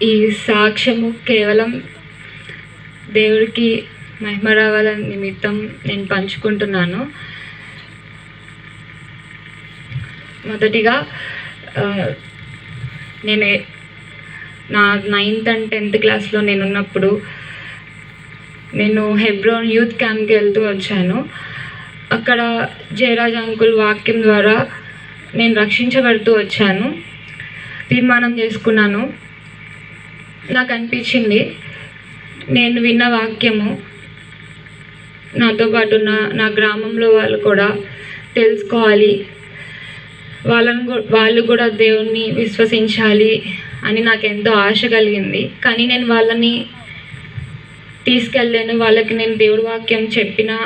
ఈ సాక్ష్యము కేవలం దేవుడికి మహిమ రావాలని నిమిత్తం నేను పంచుకుంటున్నాను. మొదటిగా నేను నా 9th and 10th క్లాస్లో నేనున్నప్పుడు నేను హెబ్రోన్ యూత్ క్యాంప్కి వెళ్తూ వచ్చాను. అక్కడ జయరాజ్ అంకుల్ వాక్యం ద్వారా నేను రక్షించబడుతూ వచ్చాను. తీర్మానం చేసుకున్నాను. నాకు అనిపించింది నేను విన్న వాక్యము నాతో పాటు నా గ్రామంలో వాళ్ళు కూడా తెలుసుకోవాలి, వాళ్ళు కూడా దేవుణ్ణి విశ్వసించాలి అని నాకు ఎంతో ఆశ కలిగింది. కానీ నేను వాళ్ళని తీసుకెళ్ళాను. వాళ్ళకి నేను దేవుడి వాక్యం చెప్పినా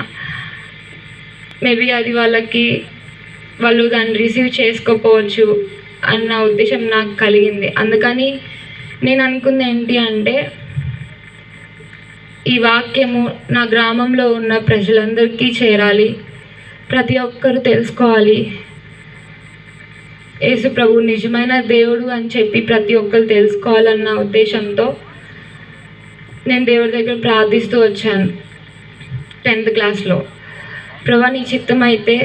మేబీ అది వాళ్ళు దాన్ని రిసీవ్ చేసుకోకపోవచ్చు అన్న ఉద్దేశం నాకు కలిగింది. అందుకని నేను అనుకుంది ఏంటి అంటే, ఈ వాక్యము నా గ్రామంలో ఉన్న ప్రజలందరికీ చేరాలి, ప్రతి ఒక్కరు తెలుసుకోవాలి, యేసు ప్రభు నిజమైన దేవుడు అని చెప్పి ప్రతి ఒక్కరు తెలుసుకోవాలన్న ఉద్దేశంతో నేను దేవుడి దగ్గర ప్రార్థిస్తూ వచ్చాను 10th క్లాస్లో. ప్రభా, నీ చిత్తం అయితే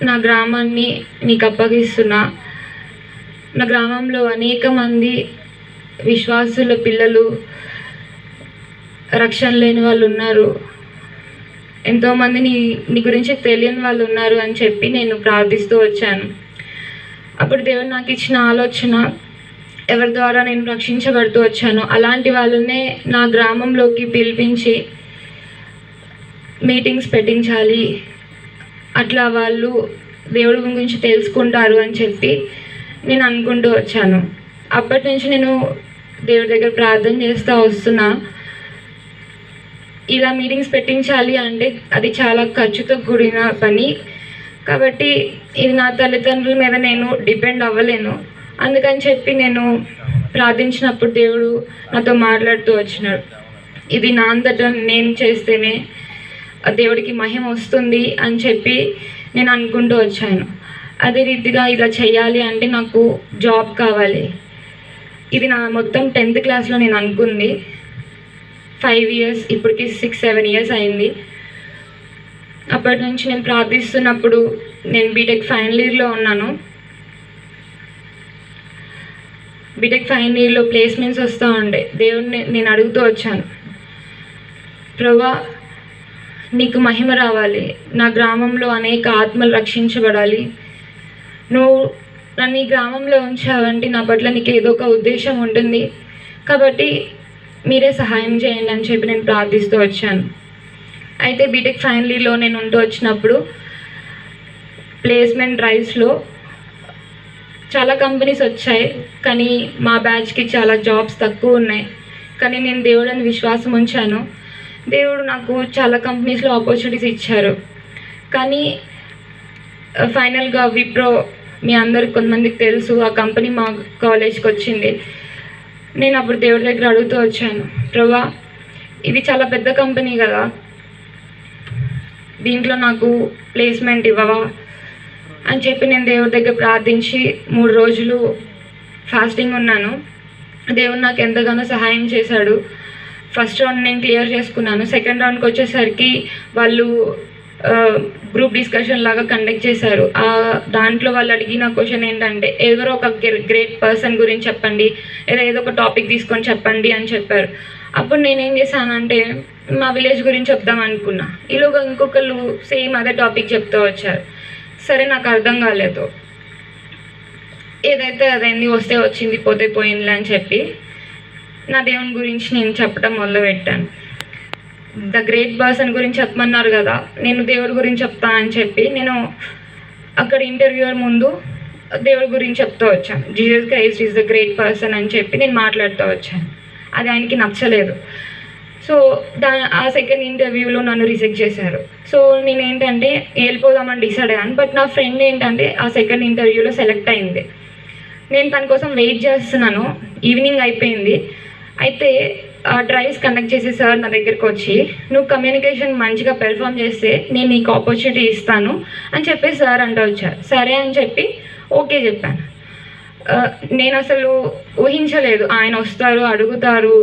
నా గ్రామాన్ని నీకు అప్పగిస్తున్నా. నా గ్రామంలో అనేక మంది విశ్వాసుల పిల్లలు రక్షణ లేని వాళ్ళు ఉన్నారు, ఎంతోమంది నీ గురించి తెలియని వాళ్ళు ఉన్నారు అని చెప్పి నేను ప్రార్థిస్తూ వచ్చాను. అప్పుడు దేవుడు నాకు ఇచ్చిన ఆలోచన, ఎవరి ద్వారా నేను రక్షించబడుతూ వచ్చాను అలాంటి వాళ్ళనే నా గ్రామంలోకి పిలిపించి మీటింగ్స్ పెట్టించాలి, అట్లా వాళ్ళు దేవుడి గురించి తెలుసుకుంటారు అని చెప్పి నేను అనుకుంటూ వచ్చాను. అప్పటి నుంచి నేను దేవుడి దగ్గర ప్రార్థన చేస్తూ వస్తున్నా. ఇలా మీటింగ్స్ పెట్టించాలి అంటే అది చాలా ఖర్చుతో కూడిన పని, కాబట్టి ఇది నా తల్లిదండ్రుల మీద నేను డిపెండ్ అవ్వలేను. అందుకని చెప్పి నేను ప్రార్థించినప్పుడు దేవుడు నాతో మాట్లాడుతూ వచ్చినాడు. ఇది నా అంతటా నేను చేస్తేనే దేవుడికి మహిమ వస్తుంది అని చెప్పి నేను అనుకుంటూ వచ్చాను. అదే రీతిగా ఇలా చేయాలి అంటే నాకు జాబ్ కావాలి. ఇది నా మొత్తం 10th క్లాస్లో నేను అనుకుంది. 5 years, ఇప్పటికి 6-7 years అయింది. అప్పటి నుంచి నేను ప్రార్థిస్తున్నప్పుడు నేను బీటెక్ ఫైనల్ ఇయర్లో ఉన్నాను. బీటెక్ ఫైనల్ ఇయర్లో ప్లేస్మెంట్స్ వస్తూ ఉండే. దేవుడిని నేను అడుగుతూ వచ్చాను, ప్రభా నీకు మహిమ రావాలి, నా గ్రామంలో అనేక ఆత్మలు రక్షించబడాలి, నువ్వు నన్ను ఈ గ్రామంలో ఉంచావంటే నా పట్ల నీకు ఏదో ఒక ఉద్దేశం ఉంటుంది, కాబట్టి మీరే సహాయం చేయండి అని చెప్పి నేను ప్రార్థిస్తూ వచ్చాను. అయితే బీటెక్ ఫైనల్ ఇయర్లో నేను ఉంటూ వచ్చినప్పుడు ప్లేస్మెంట్ డ్రైవ్స్లో చాలా కంపెనీస్ వచ్చాయి, కానీ మా బ్యాచ్కి చాలా జాబ్స్ తక్కువ ఉన్నాయి. కానీ నేను దేవుడిని విశ్వాసం ఉంచాను. దేవుడు నాకు చాలా కంపెనీస్లో ఆపర్చునిటీస్ ఇచ్చారు. కానీ ఫైనల్గా విప్రో, మీ అందరికి కొంతమందికి తెలుసు, ఆ కంపెనీ మా కాలేజ్కి వచ్చింది. నేను అప్పుడు దేవుడి దగ్గర అడుగుతూ వచ్చాను, ప్రభా ఇది చాలా పెద్ద కంపెనీ కదా, దీంట్లో నాకు ప్లేస్మెంట్ ఇవ్వవా అని చెప్పి నేను దేవుడి దగ్గర ప్రార్థించి 3 రోజులు ఫాస్టింగ్ ఉన్నాను. దేవుడు నాకు ఎంతగానో సహాయం చేశాడు. ఫస్ట్ రౌండ్ నేను క్లియర్ చేసుకున్నాను. సెకండ్ రౌండ్కి వచ్చేసరికి వాళ్ళు గ్రూప్ డిస్కషన్ లాగా కండక్ట్ చేశారు. దాంట్లో వాళ్ళు అడిగిన క్వశ్చన్ ఏంటంటే, ఎవరో ఒక గ్రేట్ పర్సన్ గురించి చెప్పండి, ఏదో ఒక టాపిక్ తీసుకొని చెప్పండి అని చెప్పారు. అప్పుడు నేనేం చేశానంటే మా విలేజ్ గురించి చెప్దాం అనుకున్నా. ఈలోగా ఇంకొకళ్ళు సేమ్ అదే టాపిక్ చెప్తూ వచ్చారు. సరే, నాకు అర్థం కాలేదు. ఏదైతే అదైంది, వస్తే వచ్చింది, పోతే పోయింది అని చెప్పి నా దేవుని గురించి నేను చెప్పడం మొదలుపెట్టాను. ద గ్రేట్ పర్సన్ గురించి చెప్పమన్నారు కదా, నేను దేవుడి గురించి చెప్తానని చెప్పి నేను అక్కడ ఇంటర్వ్యూయర్ ముందు దేవుడి గురించి చెప్తూ వచ్చాను. Jesus Christ is the great person అని చెప్పి నేను మాట్లాడుతూ వచ్చాను. అది ఆయనకి నచ్చలేదు. సో ఆ సెకండ్ ఇంటర్వ్యూలో నన్ను రిజెక్ట్ చేశారు. సో నేను ఏంటంటే వెళ్ళిపోదామని డిసైడ్ అయ్యాను. బట్ నా ఫ్రెండ్ ఏంటంటే ఆ సెకండ్ ఇంటర్వ్యూలో సెలెక్ట్ అయింది. నేను తన కోసం వెయిట్ చేస్తున్నాను. ఈవినింగ్ అయిపోయింది. అయితే డ్రైవ్స్ కండక్ట్ చేసే సార్ నా దగ్గరికి వచ్చి, నువ్వు కమ్యూనికేషన్ మంచిగా పెర్ఫామ్ చేస్తే నేను నీకు ఆపర్చునిటీ ఇస్తాను అని చెప్పి సార్ అంటూ వచ్చారు. సరే అని చెప్పి ఓకే చెప్పాను. నేను అసలు ఊహించలేదు ఆయన వస్తారు, అడుగుతారు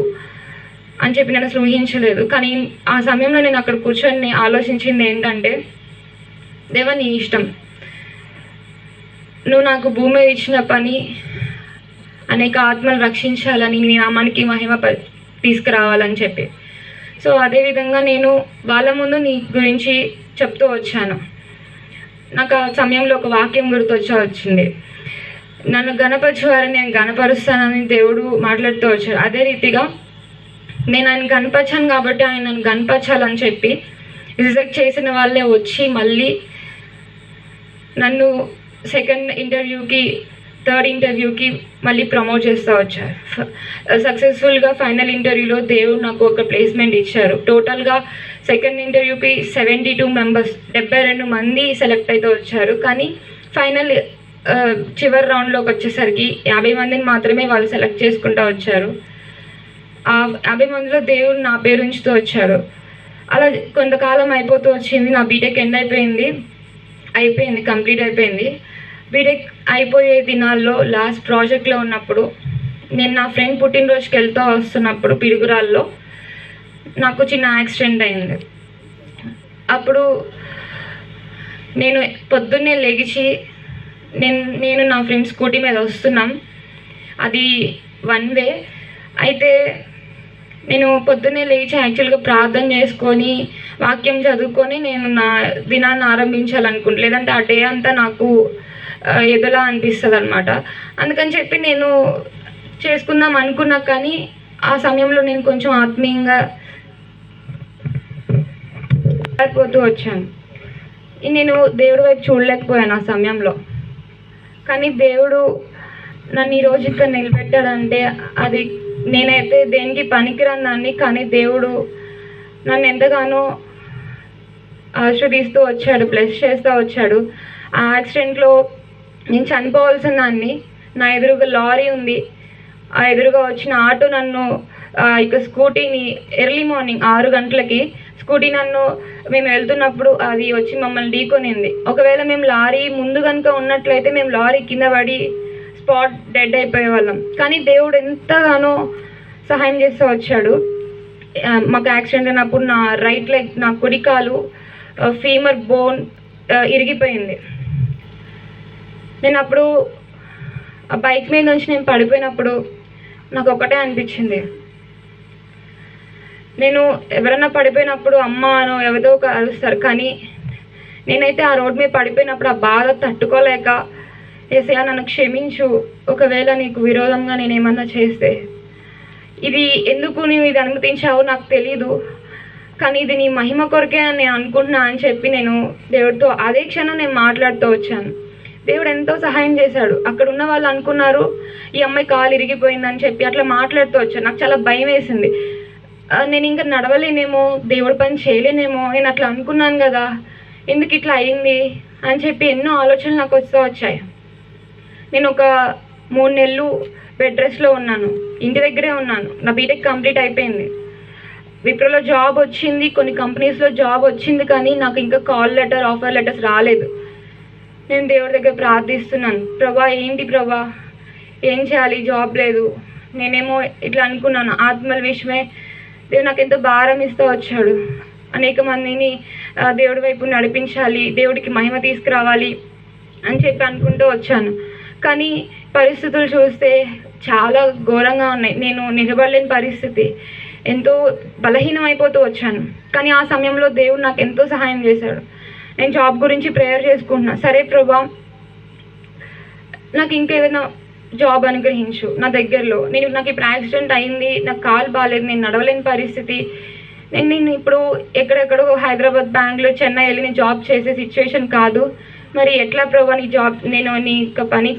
అని చెప్పి నేను అసలు ఊహించలేదు. కానీ ఆ సమయంలో నేను అక్కడ కూర్చొని ఆలోచించింది ఏంటంటే, దేవా నీ ఇష్టం, నువ్వు నాకు భూమి ఇచ్చిన పని అనేక ఆత్మలు రక్షించాలని, నీ నామానికి మహిమ తీసుకురావాలని చెప్పి. సో అదేవిధంగా నేను వాళ్ళ ముందు నీ గురించి చెప్తూ వచ్చాను. నాకు ఆ సమయంలో ఒక వాక్యం వచ్చింది, నన్ను గణపరచువారని నేను గణపరుస్తానని దేవుడు మాట్లాడుతూ వచ్చాడు. అదే రీతిగా నేను ఆయన గణపరచాను కాబట్టి ఆయన నన్ను గణపరచాలని చెప్పి రిజెక్ట్ చేసిన వాళ్ళే వచ్చి మళ్ళీ నన్ను సెకండ్ ఇంటర్వ్యూకి, థర్డ్ ఇంటర్వ్యూకి మళ్ళీ ప్రమోట్ చేస్తూ వచ్చారు. సక్సెస్ఫుల్గా ఫైనల్ ఇంటర్వ్యూలో దేవుడు నాకు ఒక ప్లేస్మెంట్ ఇచ్చారు. టోటల్గా సెకండ్ ఇంటర్వ్యూకి 72 మెంబర్స్, 72 మంది సెలెక్ట్ అయితే వచ్చారు. కానీ ఫైనల్ చివరి రౌండ్లోకి వచ్చేసరికి 50 మందిని మాత్రమే వాళ్ళు సెలెక్ట్ చేసుకుంటూ వచ్చారు. ఆ 50 మందిలో దేవుడు నా పేరు ఉంచుతూ వచ్చాడు. అలా కొంతకాలం అయిపోతూ వచ్చింది. నా బీటెక్ ఎండ్ అయిపోయింది, కంప్లీట్ అయిపోయింది. బీటెక్ అయిపోయే దినాల్లో లాస్ట్ ప్రాజెక్ట్లో ఉన్నప్పుడు నేను నా ఫ్రెండ్ పుట్టినరోజుకి వెళ్తూ వస్తున్నప్పుడు పిడుగురాల్లో నాకు చిన్న యాక్సిడెంట్ అయింది. అప్పుడు నేను పొద్దున్నే లెగిచి నేను నా ఫ్రెండ్ స్కూటీ మీద వస్తున్నాం. అది 1 వే. అయితే నేను పొద్దున్నే లేచి యాక్చువల్గా ప్రార్థన చేసుకొని వాక్యం చదువుకొని నేను నా దినాన్ని ఆరంభించాలనుకుంటా, లేదంటే ఆ డే అంతా నాకు ఎదలా అనిపిస్తుంది అనమాట. అందుకని చెప్పి నేను చేసుకుందాం అనుకున్నా. కానీ ఆ సమయంలో నేను కొంచెం ఆత్మీయంగా పోతూ వచ్చాను. నేను దేవుడి వైపు చూడలేకపోయాను ఆ సమయంలో. కానీ దేవుడు నన్ను ఈరోజు ఇక్కడ నిలబెట్టాడంటే అది నేనైతే దేనికి పనికిరాని దాన్ని, కానీ దేవుడు నన్ను ఎంతగానో ఆశీర్వదిస్తూ వచ్చాడు, బ్లెస్ చేస్తూ వచ్చాడు. ఆ యాక్సిడెంట్లో నేను చనిపోవాల్సిన దాన్ని, నా ఎదురుగా లారీ ఉంది, ఆ ఎదురుగా వచ్చిన ఆటో నన్ను ఇక స్కూటీని ఎర్లీ మార్నింగ్ 6 గంటలకి స్కూటీ నన్ను మేము వెళ్తున్నప్పుడు అది వచ్చి మమ్మల్ని ఢీకొనింది. ఒకవేళ మేము లారీ ముందు కనుక ఉన్నట్లయితే మేము లారీ కింద పడి స్పాట్ డెడ్ అయిపోయే వాళ్ళం. కానీ దేవుడు ఎంతగానో సహాయం చేస్తూ వచ్చాడు. మాకు యాక్సిడెంట్ అయినప్పుడు నా రైట్ లెగ్, నా కుడికాలు ఫీమర్ బోన్ ఇరిగిపోయింది. నేను అప్పుడు ఆ బైక్ మీద నుంచి నేను పడిపోయినప్పుడు నాకు ఒకటే అనిపించింది, నేను ఎవరైనా పడిపోయినప్పుడు అమ్మ అనో ఎవరిదో కలుస్తారు, కానీ నేనైతే ఆ రోడ్ మీద పడిపోయినప్పుడు ఆ బాధ తట్టుకోలేక, యేసయ్యా నన్ను క్షమించు, ఒకవేళ నీకు విరోధంగా నేను ఏమన్నా చేస్తే, ఇది ఎందుకు నువ్వు ఇది అనుమతించావో నాకు తెలీదు, కానీ ఇది నీ మహిమ కొరకే అని నేను అనుకుంటున్నా అని చెప్పి నేను దేవుడితో అదే క్షణం నేను మాట్లాడుతూ వచ్చాను. దేవుడు ఎంతో సహాయం చేశాడు. అక్కడ ఉన్న వాళ్ళు అనుకున్నారు ఈ అమ్మాయి కాలు ఇరిగిపోయిందని చెప్పి అట్లా మాట్లాడుతూ వచ్చాను. నాకు చాలా భయం వేసింది. నేను ఇంకా నడవలేనేమో, దేవుడి పని చేయలేనేమో, నేను అట్లా అనుకున్నాను కదా, ఎందుకు ఇట్లా అయింది అని చెప్పి ఎన్నో ఆలోచనలు నాకు వస్తూ వచ్చాయి. నేను ఒక 3 నెలలు బెడ్ రెస్ట్లో ఉన్నాను, ఇంటి దగ్గరే ఉన్నాను. నా బీటెక్ కంప్లీట్ అయిపోయింది, విప్రోలో జాబ్ వచ్చింది, కొన్ని కంపెనీస్లో జాబ్ వచ్చింది, కానీ నాకు ఇంకా కాల్ లెటర్, ఆఫర్ లెటర్స్ రాలేదు. నేను దేవుడి దగ్గర ప్రార్థిస్తున్నాను, ప్రభా ఏంటి ప్రభా, ఏం చేయాలి, జాబ్ లేదు. నేనేమో ఇట్లా అనుకున్నాను, ఆత్మల విషయమే దేవుడు నాకు ఎంతో భారం ఇస్తూ వచ్చాడు. అనేక మందిని దేవుడి వైపు నడిపించాలి, దేవుడికి మహిమ తీసుకురావాలి అని చెప్పి అనుకుంటూ వచ్చాను. కానీ పరిస్థితులు చూస్తే చాలా ఘోరంగా ఉన్నాయి. నేను నిలబడలేని పరిస్థితి, ఎంతో బలహీనం అయిపోతూ వచ్చాను. కానీ ఆ సమయంలో దేవుడు నాకు ఎంతో సహాయం చేశాడు. నేను జాబ్ గురించి ప్రేయర్ చేసుకుంటున్నా, సరే ప్రభా నాకు ఇంకేదైనా జాబ్ అనుగ్రహించు నా దగ్గరలో. నాకు ఇప్పుడు యాక్సిడెంట్ అయింది, నాకు కాలు బాగాలేదు, నేను నడవలేని పరిస్థితి. నేను ఇప్పుడు ఎక్కడెక్కడో హైదరాబాద్, బెంగళూరు, చెన్నై వెళ్ళి నేను జాబ్ చేసే సిచ్యువేషన్ కాదు. మరి ఎట్లా ప్రభా నీ జాబ్, నేను నీ పని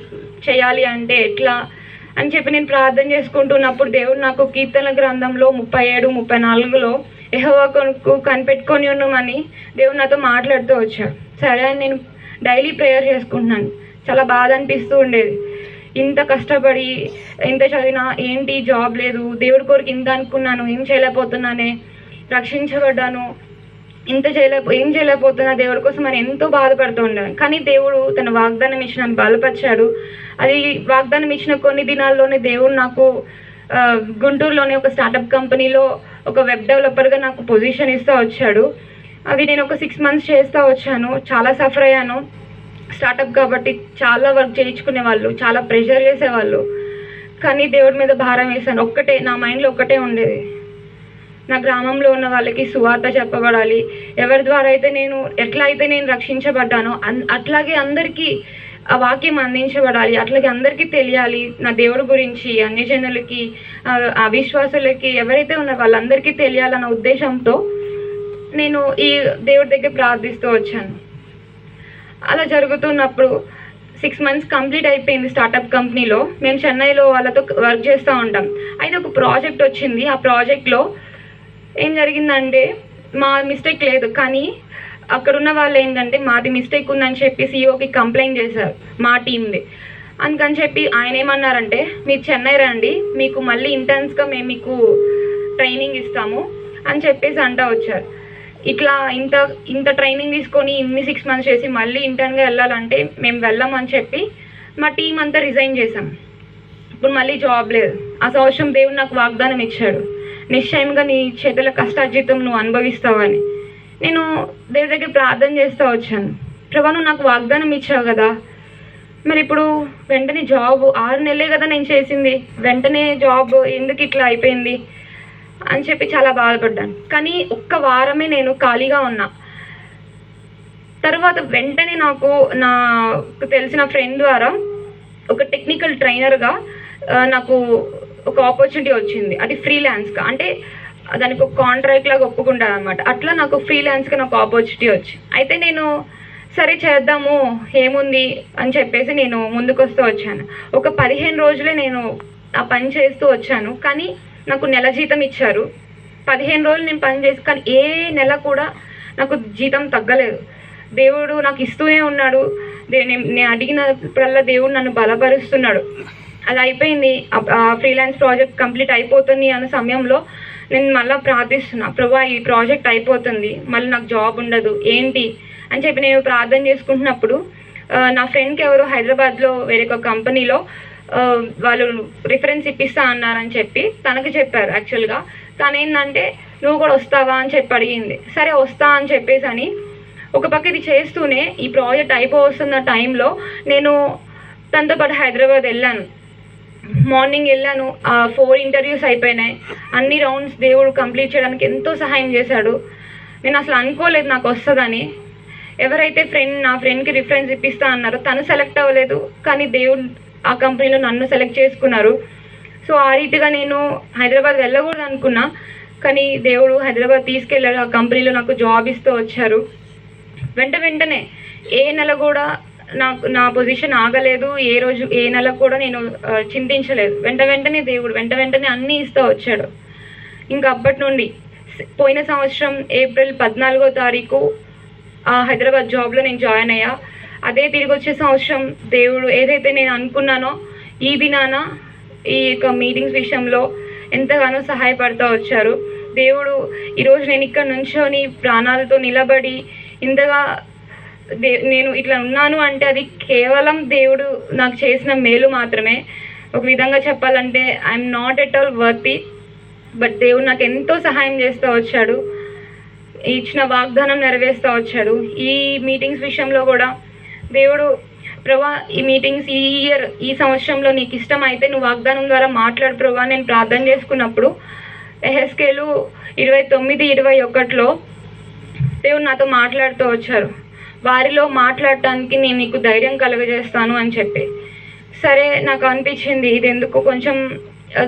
చేయాలి అంటే ఎట్లా అని చెప్పి నేను ప్రార్థన చేసుకుంటున్నప్పుడు దేవుడు నాకు కీర్తన గ్రంథంలో 37, 34లో యెహోవా కొరకు కనిపెట్టుకొని ఉన్నామని దేవుడు నాతో మాట్లాడుతూ వచ్చాడు. సరే అని నేను డైలీ ప్రేయర్ చేసుకుంటున్నాను. చాలా బాధ అనిపిస్తూ ఉండేది, ఇంత కష్టపడి ఎంత చదివినా ఏంటి జాబ్ లేదు, దేవుడి కొరకు ఇంత అనుకున్నాను, ఏం చేయలేకపోతున్నానే, రక్షించబడ్డాను, ఏం చేయలేకపోతున్నా దేవుడి కోసం అని ఎంతో బాధపడుతూ ఉండేది. కానీ దేవుడు తన వాగ్దానం ఇచ్చి నన్ను బలపరిచాడు. అది వాగ్దానం ఇచ్చిన కొన్ని దినాల్లోనే దేవుడు నాకు గుంటూరులోని ఒక స్టార్టప్ కంపెనీలో ఒక వెబ్ డెవలపర్గా నాకు పొజిషన్ ఇస్తూ వచ్చాడు. అది నేను ఒక 6 months చేస్తూ వచ్చాను. చాలా సఫర్ అయ్యాను. స్టార్టప్ కాబట్టి చాలా వర్క్ చేయించుకునే వాళ్ళు, చాలా ప్రెషర్ చేసేవాళ్ళు. కానీ దేవుడి మీద భారం వేశాను. నా మైండ్లో ఒక్కటే ఉండేది, నా గ్రామంలో ఉన్న వాళ్ళకి సువార్త చెప్పబడాలి. ఎవరి ద్వారా అయితే ఎట్లా అయితే నేను రక్షించబడ్డానో అట్లాగే అందరికీ ఆ వాక్యం అందించబడాలి. అట్లాగే అందరికీ తెలియాలి నా దేవుడి గురించి. అన్ని జనులకి, అవిశ్వాసులకి, ఎవరైతే ఉన్నారో వాళ్ళందరికీ తెలియాలన్న ఉద్దేశంతో నేను ఈ దేవుడి దగ్గర ప్రార్థిస్తూ వచ్చాను. అలా జరుగుతున్నప్పుడు 6 months కంప్లీట్ అయిపోయింది స్టార్టప్ కంపెనీలో. మేము చెన్నైలో వాళ్ళతో వర్క్ చేస్తూ ఉంటాం. అయితే ఒక ప్రాజెక్ట్ వచ్చింది. ఆ ప్రాజెక్ట్లో ఏం జరిగిందంటే మా మిస్టేక్ లేదు, కానీ అక్కడున్న వాళ్ళు ఏంటంటే మాది మిస్టేక్ ఉందని చెప్పి సీఈఓకి కంప్లైంట్ చేశారు మా టీంది. అందుకని చెప్పి ఆయన ఏమన్నారంటే, మీరు చెన్నై రండి, మీకు మళ్ళీ ఇంటర్న్స్గా మేము మీకు ట్రైనింగ్ ఇస్తాము అని చెప్పేసి అంటూ వచ్చారు. ఇట్లా ఇంత ట్రైనింగ్ తీసుకొని ఇన్ని 6 months చేసి మళ్ళీ ఇంటర్న్గా వెళ్ళాలంటే మేము వెళ్ళమని చెప్పి మా టీం అంతా రిజైన్ చేసాం. ఇప్పుడు మళ్ళీ జాబ్ లేదు. ఆ సంవత్సరం దేవుడు నాకు వాగ్దానం ఇచ్చాడు, నిశ్చయంగా నీ చేతుల కష్టార్జితం నువ్వు అనుభవిస్తావని. నేను దేవుడి దగ్గర ప్రార్థన చేస్తూ వచ్చాను. ప్రభా, నువ్వు నాకు వాగ్దానం ఇచ్చావు కదా, మరి ఇప్పుడు వెంటనే జాబ్ 6 నెలలే కదా నేను చేసింది, వెంటనే జాబ్ ఎందుకు ఇట్లా అయిపోయింది అని చెప్పి చాలా బాధపడ్డాను. కానీ ఒక్క వారమే నేను ఖాళీగా ఉన్నా. తర్వాత వెంటనే నాకు తెలిసిన ఫ్రెండ్ ద్వారా ఒక టెక్నికల్ ట్రైనర్గా నాకు ఒక ఆపర్చునిటీ వచ్చింది. అది ఫ్రీలాన్స్గా, అంటే దానికి ఒక కాంట్రాక్ట్ లాగా ఒప్పుకుంటాను అనమాట. అట్లా నాకు ఫ్రీలాన్స్గా నాకు ఆపర్చునిటీ వచ్చింది. అయితే నేను సరే చేద్దాము ఏముంది అని చెప్పేసి నేను ముందుకు వస్తూ వచ్చాను. ఒక 15 రోజులే నేను ఆ పని చేస్తూ వచ్చాను. కానీ నాకు నెల జీతం ఇచ్చారు. 15 రోజులు నేను పని చేసి, కానీ ఏ నెల కూడా నాకు జీతం తగ్గలేదు. దేవుడు నాకు ఇస్తూనే ఉన్నాడు. నేను అడిగినప్పుడల్లా దేవుడు నన్ను బలపరుస్తున్నాడు. అది అయిపోయింది. ఆ ఫ్రీలాన్స్ ప్రాజెక్ట్ కంప్లీట్ అయిపోతుంది అన్న సమయంలో నేను మళ్ళీ ప్రార్థిస్తున్నా, ప్రభా ఈ ప్రాజెక్ట్ అయిపోతుంది, మళ్ళీ నాకు జాబ్ ఉండదు ఏంటి అని చెప్పి నేను ప్రార్థన చేసుకుంటున్నప్పుడు నా ఫ్రెండ్కి ఎవరు హైదరాబాద్లో వేరే ఒక కంపెనీలో వాళ్ళు రిఫరెన్స్ ఇప్పిస్తా అన్నారని చెప్పి తనకు చెప్పారు. యాక్చువల్గా తను ఏంటంటే, నువ్వు కూడా వస్తావా అని చెప్పి అడిగింది. సరే వస్తా అని చెప్పేసి అని ఒక పక్క ఇది చేస్తూనే ఈ ప్రాజెక్ట్ అయిపోతున్న టైంలో నేను తనతో పాటు హైదరాబాద్ వెళ్ళాను. మార్నింగ్ వెళ్ళాను. 4 interviews అయిపోయినాయి. అన్ని రౌండ్స్ దేవుడు కంప్లీట్ చేయడానికి ఎంతో సహాయం చేశాడు. నేను అసలు అనుకోలేదు నాకు వస్తుందని. ఎవరైతే నా ఫ్రెండ్కి రిఫరెన్స్ ఇప్పిస్తా అన్నారో తను సెలెక్ట్ అవ్వలేదు, కానీ దేవుడు ఆ కంపెనీలో నన్ను సెలెక్ట్ చేసుకున్నారు. సో ఆ రీతిగా నేను హైదరాబాద్ వెళ్ళకూడదు అనుకున్నా, కానీ దేవుడు హైదరాబాద్ తీసుకెళ్ళాడు. ఆ కంపెనీలో నాకు జాబ్ ఇస్తూ వచ్చారు. వెంటనే ఏ నెల కూడా నా పొజిషన్ ఆగలేదు. ఏ నెల కూడా నేను చింతించలేదు. వెంటనే దేవుడు వెంటనే అన్నీ ఇస్తూ వచ్చాడు. ఇంకా అప్పటి నుండి పోయిన సంవత్సరం ఏప్రిల్ 14వ తారీఖు హైదరాబాద్ జాబ్లో నేను జాయిన్ అయ్యా. అదే తిరిగి వచ్చే సంవత్సరం దేవుడు ఏదైతే నేను అనుకున్నానో ఈ దినాన ఈ యొక్క మీటింగ్స్ విషయంలో ఎంతగానో సహాయపడుతూ వచ్చారు. దేవుడు ఈరోజు నేను ఇక్కడ నుంచొని ప్రాణాలతో నిలబడి ఇంతగా నేను ఇట్లా ఉన్నాను అంటే అది కేవలం దేవుడు నాకు చేసిన మేలు మాత్రమే. ఒక విధంగా చెప్పాలంటే I'm not at all worthy, but దేవుడు నాకు ఎంతో సహాయం చేస్తూ వచ్చాడు. ఇచ్చిన వాగ్దానం నెరవేరుస్తూ వచ్చాడు. ఈ మీటింగ్స్ విషయంలో కూడా దేవుడు, ప్రభా ఈ మీటింగ్స్ ఈ సంవత్సరంలో నీకు ఇష్టం అయితే నువ్వు వాగ్దానం ద్వారా మాట్లాడు ప్రభా నేను ప్రార్థన చేసుకున్నప్పుడు ఎహెస్కేలు 29:21లో దేవుడు నాతో మాట్లాడుతూ వచ్చారు. వారిలో మాట్లాడటానికి నేను నీకు ధైర్యం కలుగజేస్తాను అని చెప్పి. సరే నాకు అనిపించింది ఇది ఎందుకు కొంచెం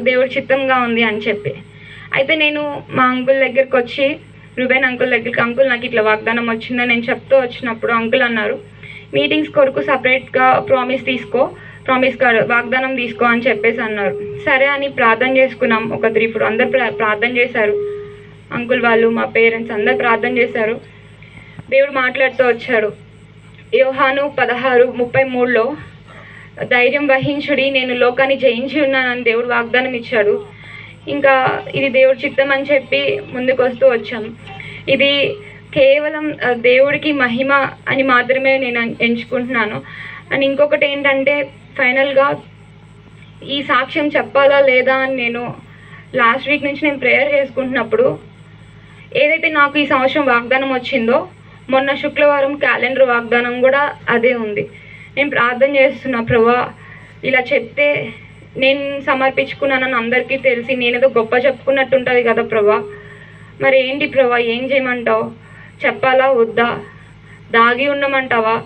దేవుడి చిత్తంగా ఉంది అని చెప్పి. అయితే నేను మా అంకుల్ దగ్గరికి వచ్చి, రూబేన్ అంకుల్ దగ్గరికి, అంకుల్ నాకు ఇట్లా వాగ్దానం వచ్చిందని నేను చెప్తూ వచ్చినప్పుడు అంకుల్ అన్నారు, మీటింగ్స్ కొరకు సపరేట్గా ప్రామిస్ కార్డ్ వాగ్దానం తీసుకో అని చెప్పేసి అన్నారు. సరే అని ప్రార్థన చేసుకున్నాం. ఒక 3-4 అందరు ప్రార్థన చేశారు. అంకుల్ వాళ్ళు, మా పేరెంట్స్ అందరు ప్రార్థన చేశారు. దేవుడు మాట్లాడుతూ వచ్చాడు. యోహాను 16:33లో ధైర్యం వహించుడి, నేను లోకాన్ని జయించి ఉన్నానని దేవుడు వాగ్దానం ఇచ్చాడు. ఇంకా ఇది దేవుడి చిత్తం అని చెప్పి ముందుకు వస్తూ వచ్చాం. ఇది కేవలం దేవుడికి మహిమ అని మాత్రమే నేను ఎంచుకుంటున్నాను. అండ్ ఇంకొకటి ఏంటంటే ఫైనల్గా ఈ సాక్ష్యం చెప్పాలా లేదా అని నేను లాస్ట్ వీక్ నుంచి నేను ప్రేయర్ చేసుకుంటున్నప్పుడు ఏదైతే నాకు ఈ సంవత్సరం వాగ్దానం వచ్చిందో మొన్న శుక్రవారం క్యాలెండర్ వాగ్దానం కూడా అదే ఉంది. నేను ప్రార్థన చేస్తున్నా, ప్రభా ఇలా చెప్తే నేను సమర్పించుకున్నానని అందరికీ తెలిసి నేనేదో గొప్ప చెప్పుకున్నట్టు ఉంటుంది కదా ప్రభా, మరి ఏంటి ప్రభా ఏం చేయమంటావు, చెప్పాలా వద్దా, దాగి ఉండమంటావా,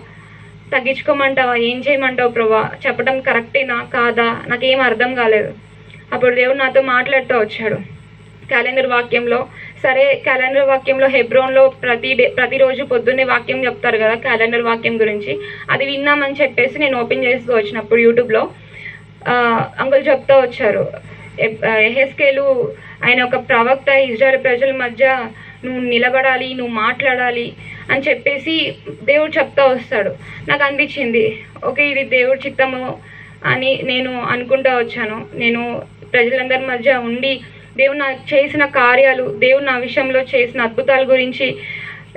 తగ్గించుకోమంటావా, ఏం చేయమంటావు ప్రభా, చెప్పడం కరెక్టేనా కాదా, నాకేం అర్థం కాలేదు. అప్పుడు దేవుడు నాతో మాట్లాడుతూ వచ్చాడు క్యాలెండర్ వాక్యంలో. సరే, క్యాలెండర్ వాక్యంలో హెబ్రోన్లో ప్రతిరోజు పొద్దున్నే వాక్యం చెప్తారు కదా క్యాలెండర్ వాక్యం గురించి, అది విన్నామని చెప్పేసి నేను ఓపెన్ చేస్తూ వచ్చినప్పుడు యూట్యూబ్లో అంకుల్ చెప్తూ వచ్చారు, యెహెజ్కేలు ఆయన ఒక ప్రవక్త, ఇజ్రాయెల్ ప్రజల మధ్య నువ్వు నిలబడాలి, నువ్వు మాట్లాడాలి అని చెప్పేసి దేవుడు చెప్తా వస్తాడు. నాకు అనిపించింది ఓకే ఇది దేవుడి చిత్తము అని నేను అనుకుంటూ వచ్చాను. నేను ప్రజలందరి మధ్య ఉండి దేవుడు నాకు చేసిన కార్యాలు, దేవుడు నా విషయంలో చేసిన అద్భుతాల గురించి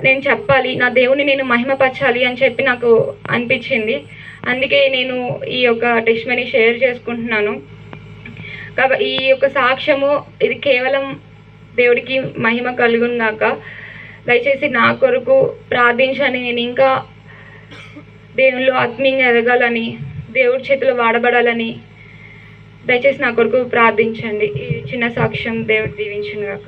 నేను చెప్పాలి, నా దేవుని నేను మహిమపరచాలి అని చెప్పి నాకు అనిపించింది. అందుకే నేను ఈ యొక్క టెస్టిమనీ షేర్ చేసుకుంటున్నాను. కాబట్టి ఈ యొక్క సాక్ష్యము ఇది కేవలం దేవుడికి మహిమ కలుగుగాక. దయచేసి నా కొరకు ప్రార్థించని, నేను ఇంకా దేవునిలో ఆత్మీయంగా ఎదగాలని, దేవుడి చేతిలో వాడబడాలని దయచేసి నా కొరకు ప్రార్థించండి. ఈ చిన్న సాక్ష్యం దేవుడు దీవించును గాక.